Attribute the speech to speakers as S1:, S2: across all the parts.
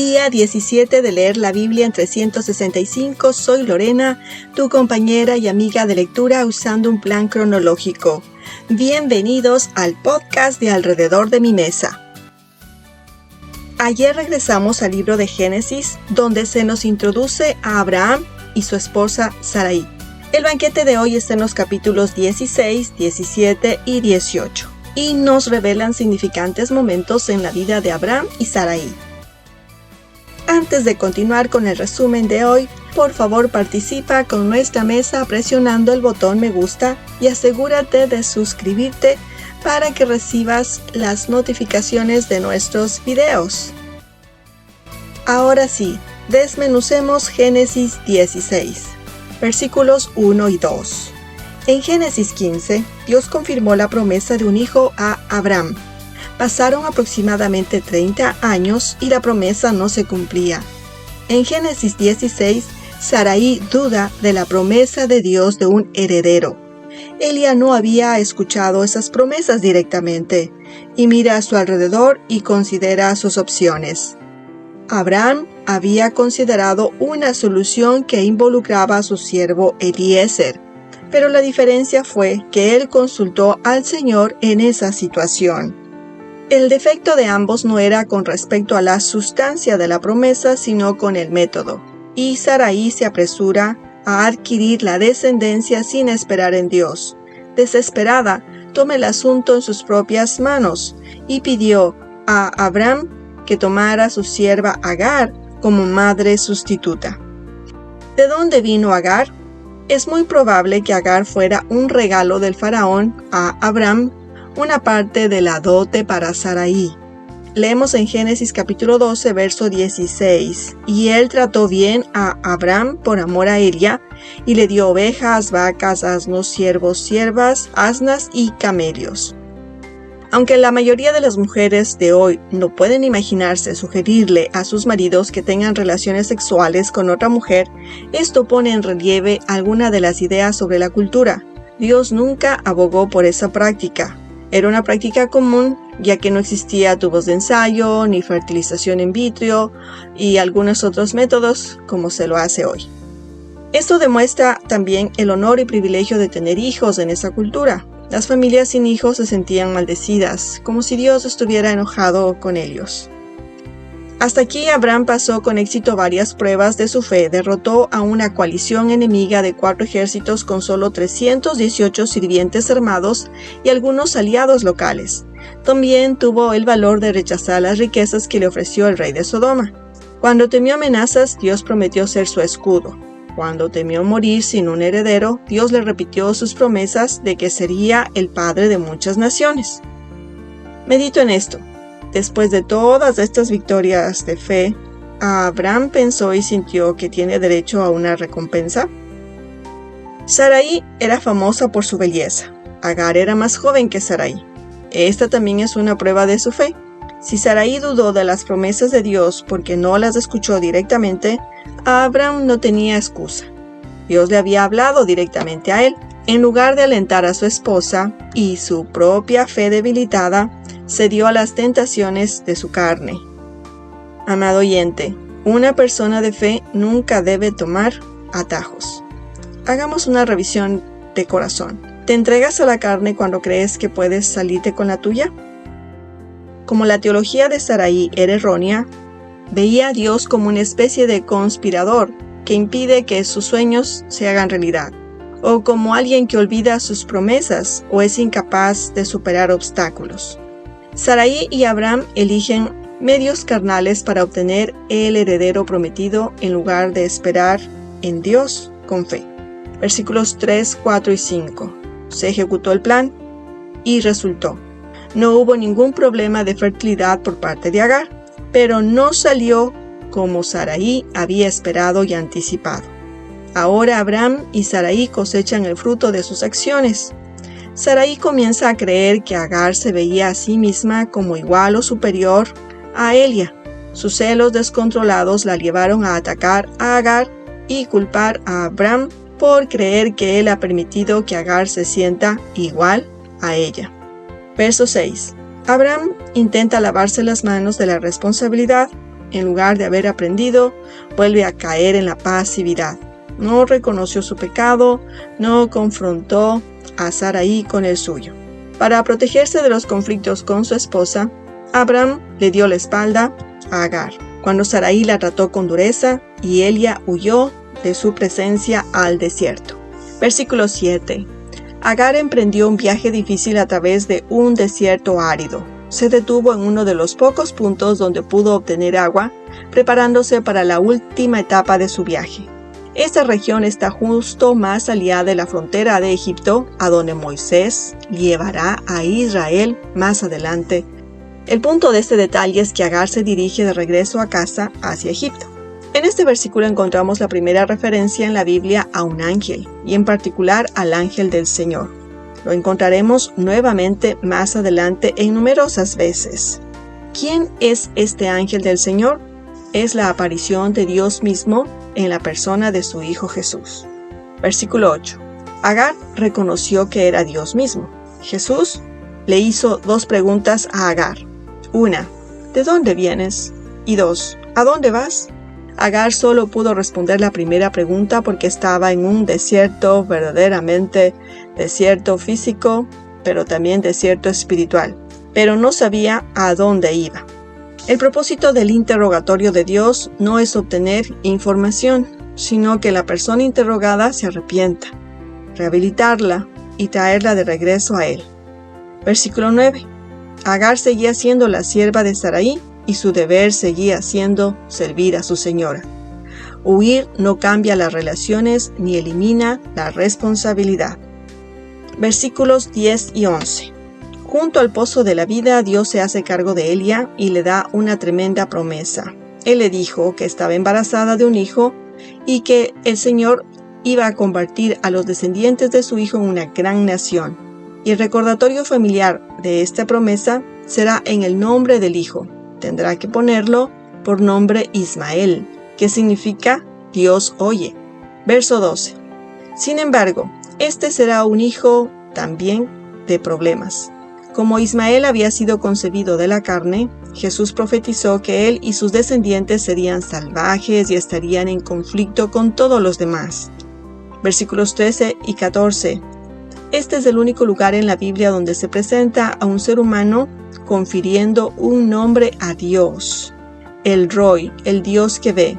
S1: Día 17 de leer la Biblia en 365. Soy Lorena, tu compañera y amiga de lectura usando un plan cronológico. Bienvenidos al podcast de Alrededor de mi Mesa. Ayer regresamos al libro de Génesis, donde se nos introduce a Abraham y su esposa Sarai. El banquete de hoy está en los capítulos 16, 17 y 18, y nos revelan significantes momentos en la vida de Abraham y Sarai. Antes de continuar con el resumen de hoy, por favor participa con nuestra mesa presionando el botón me gusta y asegúrate de suscribirte para que recibas las notificaciones de nuestros videos. Ahora sí, desmenucemos Génesis 16, versículos 1 y 2. En Génesis 15, Dios confirmó la promesa de un hijo a Abraham. Pasaron aproximadamente 30 años y la promesa no se cumplía. En Génesis 16, Sarai duda de la promesa de Dios de un heredero. Ella no había escuchado esas promesas directamente y mira a su alrededor y considera sus opciones. Abraham había considerado una solución que involucraba a su siervo Eliezer, pero la diferencia fue que él consultó al Señor en esa situación. El defecto de ambos no era con respecto a la sustancia de la promesa, sino con el método. Y Sarai se apresura a adquirir la descendencia sin esperar en Dios. Desesperada, toma el asunto en sus propias manos y pidió a Abraham que tomara a su sierva Agar como madre sustituta. ¿De dónde vino Agar? Es muy probable que Agar fuera un regalo del faraón a Abraham, una parte de la dote para Sarai. Leemos en Génesis capítulo 12, verso 16. Y él trató bien a Abraham por amor a ella, y le dio ovejas, vacas, asnos, siervos, siervas, asnas y camellos. Aunque la mayoría de las mujeres de hoy no pueden imaginarse sugerirle a sus maridos que tengan relaciones sexuales con otra mujer, esto pone en relieve alguna de las ideas sobre la cultura. Dios nunca abogó por esa práctica. Era una práctica común, ya que no existía tubos de ensayo, ni fertilización in vitro, y algunos otros métodos como se lo hace hoy. Esto demuestra también el honor y privilegio de tener hijos en esa cultura. Las familias sin hijos se sentían maldecidas, como si Dios estuviera enojado con ellos. Hasta aquí Abraham pasó con éxito varias pruebas de su fe. Derrotó a una coalición enemiga de 4 ejércitos con solo 318 sirvientes armados y algunos aliados locales. También tuvo el valor de rechazar las riquezas que le ofreció el rey de Sodoma. Cuando temió amenazas, Dios prometió ser su escudo. Cuando temió morir sin un heredero, Dios le repitió sus promesas de que sería el padre de muchas naciones. Medito en esto. Después de todas estas victorias de fe, ¿Abraham pensó y sintió que tiene derecho a una recompensa? Sarai era famosa por su belleza. Agar era más joven que Sarai. Esta también es una prueba de su fe. Si Sarai dudó de las promesas de Dios porque no las escuchó directamente, Abraham no tenía excusa. Dios le había hablado directamente a él. En lugar de alentar a su esposa y su propia fe debilitada, cedió a las tentaciones de su carne. Amado oyente, una persona de fe nunca debe tomar atajos. Hagamos una revisión de corazón. ¿Te entregas a la carne cuando crees que puedes salirte con la tuya? Como la teología de Sarai era errónea, veía a Dios como una especie de conspirador que impide que sus sueños se hagan realidad, o como alguien que olvida sus promesas o es incapaz de superar obstáculos. Sarai y Abraham eligen medios carnales para obtener el heredero prometido en lugar de esperar en Dios con fe. Versículos 3, 4 y 5. Se ejecutó el plan y resultó. No hubo ningún problema de fertilidad por parte de Agar, pero no salió como Sarai había esperado y anticipado. Ahora Abraham y Sarai cosechan el fruto de sus acciones. Sarai comienza a creer que Agar se veía a sí misma como igual o superior a ella. Sus celos descontrolados la llevaron a atacar a Agar y culpar a Abraham por creer que él ha permitido que Agar se sienta igual a ella. Verso 6. Abraham intenta lavarse las manos de la responsabilidad, en lugar de haber aprendido, vuelve a caer en la pasividad. No reconoció su pecado, no confrontó a Sarai con el suyo. Para protegerse de los conflictos con su esposa, Abraham le dio la espalda a Agar, cuando Sarai la trató con dureza y ella huyó de su presencia al desierto. Versículo 7. Agar emprendió un viaje difícil a través de un desierto árido. Se detuvo en uno de los pocos puntos donde pudo obtener agua, preparándose para la última etapa de su viaje. Esta región está justo más allá de la frontera de Egipto, a donde Moisés llevará a Israel más adelante. El punto de este detalle es que Agar se dirige de regreso a casa hacia Egipto. En este versículo encontramos la primera referencia en la Biblia a un ángel, y en particular al ángel del Señor. Lo encontraremos nuevamente más adelante en numerosas veces. ¿Quién es este ángel del Señor? Es la aparición de Dios mismo en la persona de su Hijo Jesús. Versículo 8. Agar reconoció que era Dios mismo. Jesús le hizo dos preguntas a Agar. Una, ¿de dónde vienes? Y dos, ¿a dónde vas? Agar solo pudo responder la primera pregunta porque estaba en un desierto, verdaderamente desierto físico, pero también desierto espiritual, pero no sabía a dónde iba. El propósito del interrogatorio de Dios no es obtener información, sino que la persona interrogada se arrepienta, rehabilitarla y traerla de regreso a Él. Versículo 9. Agar seguía siendo la sierva de Sarai y su deber seguía siendo servir a su señora. Huir no cambia las relaciones ni elimina la responsabilidad. Versículos 10 y 11. Junto al pozo de la vida, Dios se hace cargo de Elia y le da una tremenda promesa. Él le dijo que estaba embarazada de un hijo y que el Señor iba a convertir a los descendientes de su hijo en una gran nación. Y el recordatorio familiar de esta promesa será en el nombre del hijo. Tendrá que ponerlo por nombre Ismael, que significa Dios oye. Verso 12. Sin embargo, este será un hijo también de problemas. Como Ismael había sido concebido de la carne, Jesús profetizó que él y sus descendientes serían salvajes y estarían en conflicto con todos los demás. Versículos 13 y 14. Este es el único lugar en la Biblia donde se presenta a un ser humano confiriendo un nombre a Dios, el Roy, el Dios que ve.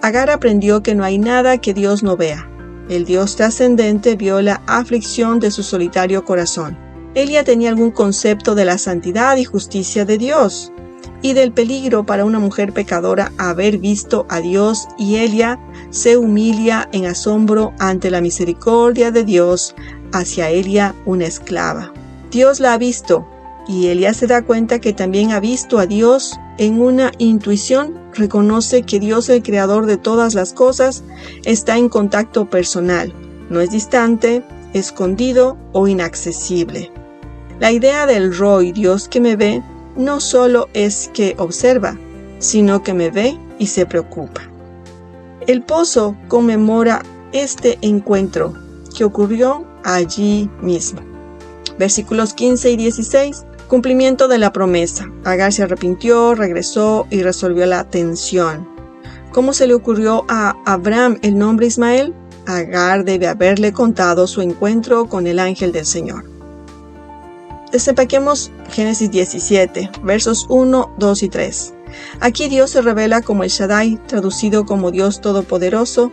S1: Agar aprendió que no hay nada que Dios no vea. El Dios trascendente vio la aflicción de su solitario corazón. Ella tenía algún concepto de la santidad y justicia de Dios y del peligro para una mujer pecadora haber visto a Dios, y ella se humilla en asombro ante la misericordia de Dios hacia ella, una esclava. Dios la ha visto y ella se da cuenta que también ha visto a Dios. En una intuición reconoce que Dios, el creador de todas las cosas, está en contacto personal, no es distante, escondido o inaccesible. La idea del Roy, Dios que me ve, no solo es que observa, sino que me ve y se preocupa. El pozo conmemora este encuentro que ocurrió allí mismo. Versículos 15 y 16. Cumplimiento de la promesa. Agar se arrepintió, regresó y resolvió la tensión. ¿Cómo se le ocurrió a Abraham el nombre Ismael? Agar debe haberle contado su encuentro con el ángel del Señor. Desempaquemos Génesis 17, versos 1, 2 y 3. Aquí Dios se revela como el Shaddai, traducido como Dios Todopoderoso.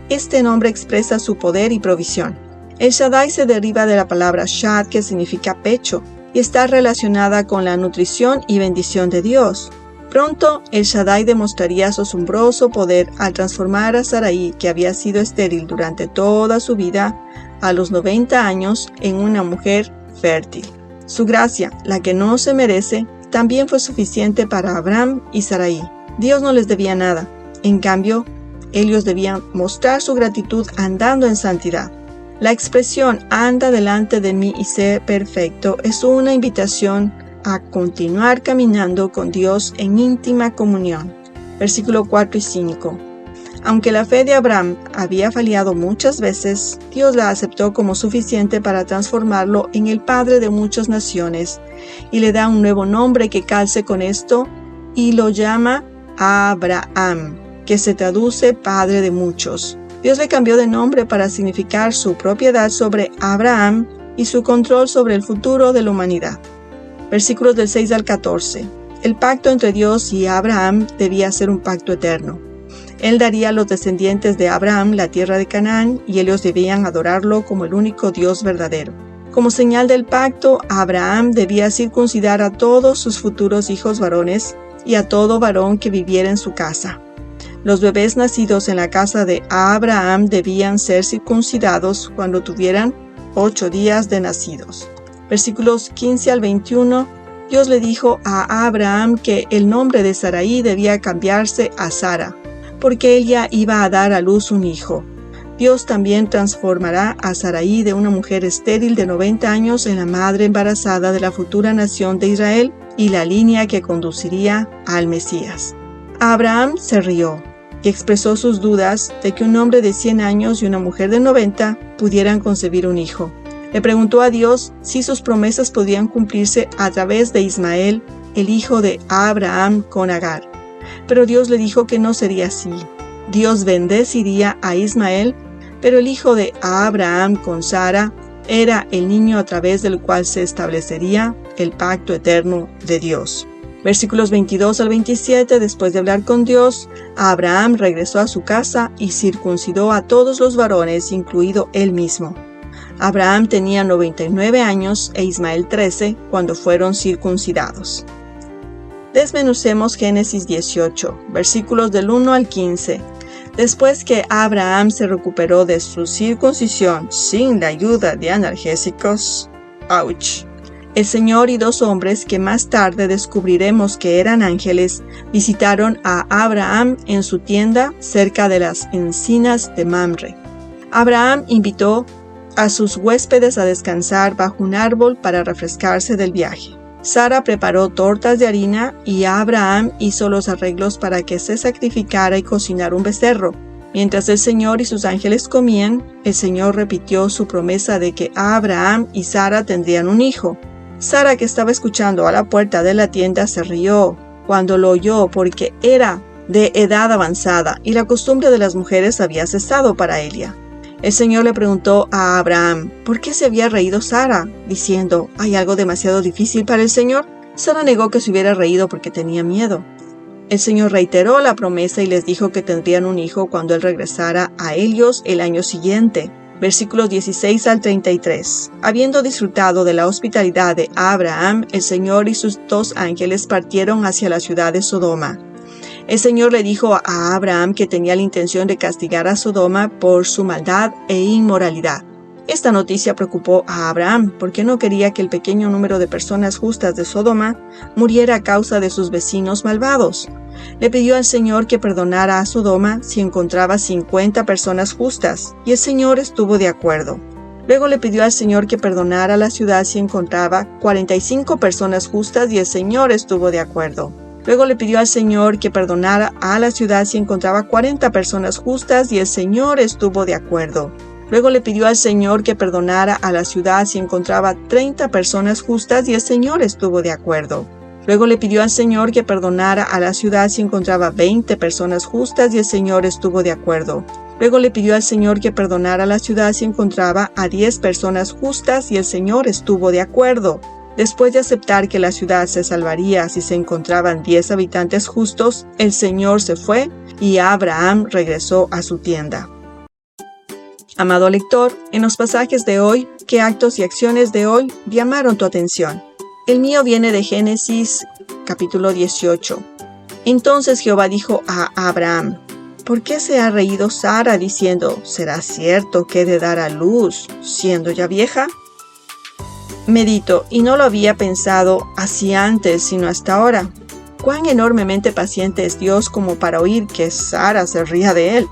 S1: Este nombre expresa su poder y provisión. El Shaddai se deriva de la palabra Shad, que significa pecho, y está relacionada con la nutrición y bendición de Dios. Pronto, el Shaddai demostraría su asombroso poder al transformar a Sarai, que había sido estéril durante toda su vida, a los 90 años, en una mujer fértil. Su gracia, la que no se merece, también fue suficiente para Abraham y Sarai. Dios no les debía nada. En cambio, ellos debían mostrar su gratitud andando en santidad. La expresión «anda delante de mí y sé perfecto» es una invitación a continuar caminando con Dios en íntima comunión. Versículo 4 y 5. Aunque la fe de Abraham había fallado muchas veces, Dios la aceptó como suficiente para transformarlo en el padre de muchas naciones y le da un nuevo nombre que calce con esto y lo llama Abraham, que se traduce padre de muchos. Dios le cambió de nombre para significar su propiedad sobre Abraham y su control sobre el futuro de la humanidad. Versículos del 6 al 14. El pacto entre Dios y Abraham debía ser un pacto eterno. Él daría a los descendientes de Abraham la tierra de Canaán y ellos debían adorarlo como el único Dios verdadero. Como señal del pacto, Abraham debía circuncidar a todos sus futuros hijos varones y a todo varón que viviera en su casa. Los bebés nacidos en la casa de Abraham debían ser circuncidados cuando tuvieran 8 días de nacidos. Versículos 15 al 21, Dios le dijo a Abraham que el nombre de Sarai debía cambiarse a Sara, porque ella iba a dar a luz un hijo. Dios también transformará a Sarai de una mujer estéril de 90 años en la madre embarazada de la futura nación de Israel y la línea que conduciría al Mesías. Abraham se rió y expresó sus dudas de que un hombre de 100 años y una mujer de 90 pudieran concebir un hijo. Le preguntó a Dios si sus promesas podían cumplirse a través de Ismael, el hijo de Abraham con Agar. Pero Dios le dijo que no sería así. Dios bendeciría a Ismael, pero el hijo de Abraham con Sara era el niño a través del cual se establecería el pacto eterno de Dios. Versículos 22 al 27, después de hablar con Dios, Abraham regresó a su casa y circuncidó a todos los varones, incluido él mismo. Abraham tenía 99 años e Ismael 13 cuando fueron circuncidados. Desmenucemos Génesis 18, versículos del 1 al 15. Después que Abraham se recuperó de su circuncisión sin la ayuda de analgésicos, el Señor y 2 hombres que más tarde descubriremos que eran ángeles visitaron a Abraham en su tienda cerca de las encinas de Mamre. Abraham invitó a sus huéspedes a descansar bajo un árbol para refrescarse del viaje. Sara preparó tortas de harina y Abraham hizo los arreglos para que se sacrificara y cocinara un becerro. Mientras el Señor y sus ángeles comían, el Señor repitió su promesa de que Abraham y Sara tendrían un hijo. Sara, que estaba escuchando a la puerta de la tienda, se rió cuando lo oyó porque era de edad avanzada y la costumbre de las mujeres había cesado para ella. El Señor le preguntó a Abraham por qué se había reído Sara, diciendo, ¿hay algo demasiado difícil para el Señor? Sara negó que se hubiera reído porque tenía miedo. El Señor reiteró la promesa y les dijo que tendrían un hijo cuando Él regresara a ellos el año siguiente. Versículos 16 al 33. Habiendo disfrutado de la hospitalidad de Abraham, el Señor y sus 2 ángeles partieron hacia la ciudad de Sodoma. El Señor le dijo a Abraham que tenía la intención de castigar a Sodoma por su maldad e inmoralidad. Esta noticia preocupó a Abraham porque no quería que el pequeño número de personas justas de Sodoma muriera a causa de sus vecinos malvados. Le pidió al Señor que perdonara a Sodoma si encontraba 50 personas justas, y el Señor estuvo de acuerdo. Luego le pidió al Señor que perdonara a la ciudad si encontraba 45 personas justas, y el Señor estuvo de acuerdo. Luego le pidió al Señor que perdonara a la ciudad si encontraba 40 personas justas, y el Señor estuvo de acuerdo. Luego le pidió al Señor que perdonara a la ciudad si encontraba 30 personas justas, y el Señor estuvo de acuerdo. Luego le pidió al Señor que perdonara a la ciudad si encontraba 20 personas justas, y el Señor estuvo de acuerdo. Luego le pidió al Señor que perdonara a la ciudad si encontraba a 10 personas justas, y el Señor estuvo de acuerdo. Después de aceptar que la ciudad se salvaría si se encontraban 10 habitantes justos, el Señor se fue y Abraham regresó a su tienda. Amado lector, en los pasajes de hoy, ¿qué actos y acciones de hoy llamaron tu atención? El mío viene de Génesis capítulo 18. Entonces Jehová dijo a Abraham, ¿por qué se ha reído Sara diciendo, ¿será cierto que he de dar a luz siendo ya vieja? Medito, y no lo había pensado así antes, sino hasta ahora. ¿Cuán enormemente paciente es Dios como para oír que Sara se ría de él?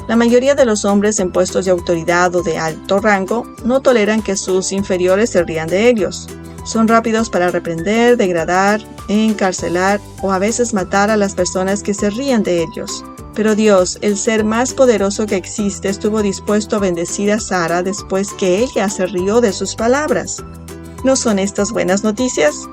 S1: La mayoría de los hombres en puestos de autoridad o de alto rango no toleran que sus inferiores se rían de ellos. Son rápidos para reprender, degradar, encarcelar o a veces matar a las personas que se ríen de ellos. Pero Dios, el ser más poderoso que existe, estuvo dispuesto a bendecir a Sara después que ella se rió de sus palabras. ¿No son estas buenas noticias?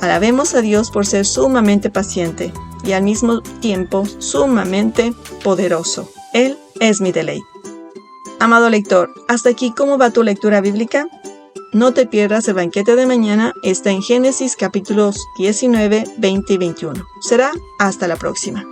S1: Alabemos a Dios por ser sumamente paciente y al mismo tiempo sumamente poderoso. Él es mi deleite. Amado lector, hasta aquí, ¿cómo va tu lectura bíblica? No te pierdas el banquete de mañana, está en Génesis capítulos 19, 20 y 21. Será hasta la próxima.